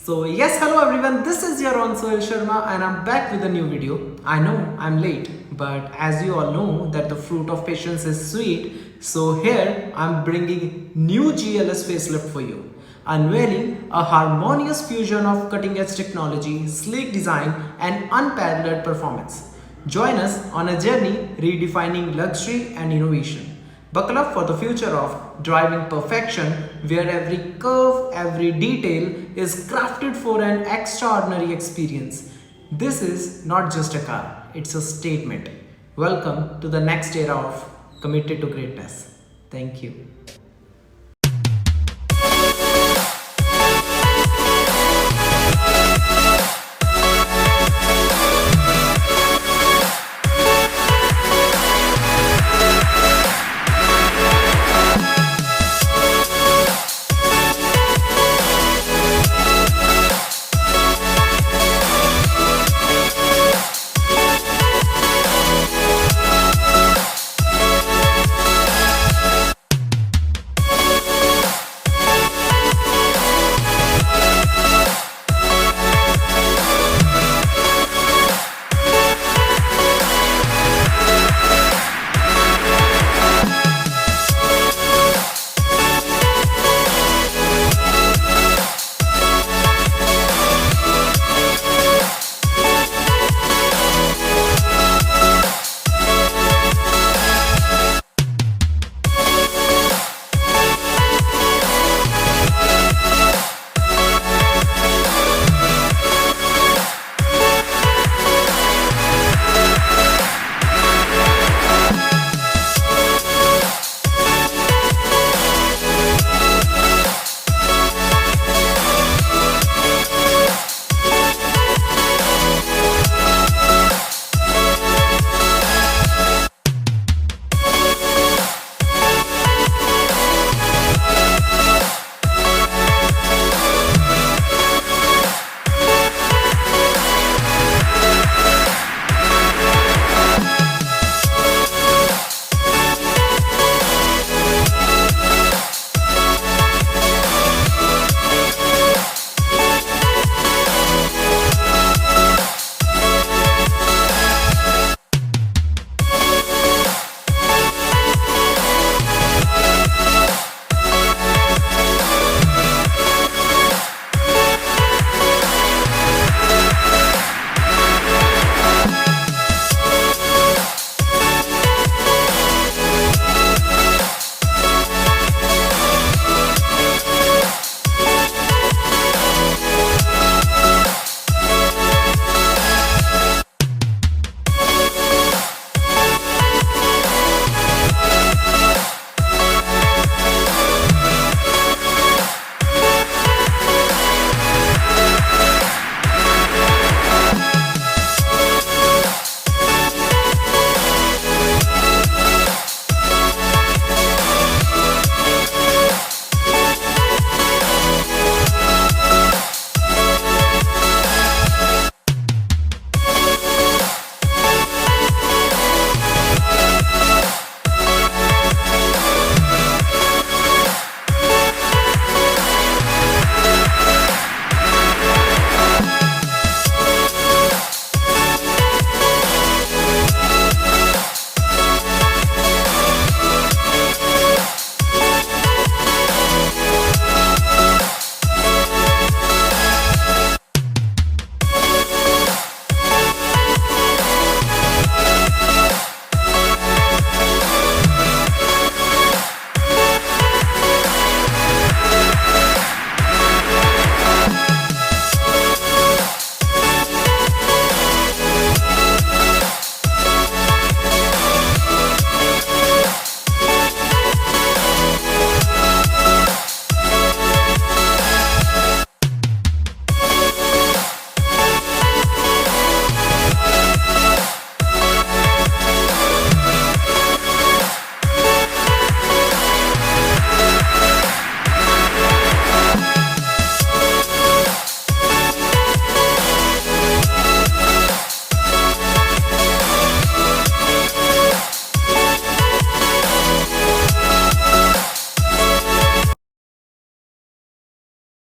So yes, hello everyone, this is your own Soil Sharma and I'm back with a new video. I know I'm late, but as you all know that the fruit of patience is sweet, so here I'm bringing new GLS facelift for you. Unveiling a harmonious fusion of cutting-edge technology, sleek design and unparalleled performance. Join us on a journey redefining luxury and innovation. Buckle up for the future of driving perfection, where every curve, every detail is crafted for an extraordinary experience. This is not just a car, it's a statement. Welcome to the next era of Committed to Greatness. Thank you.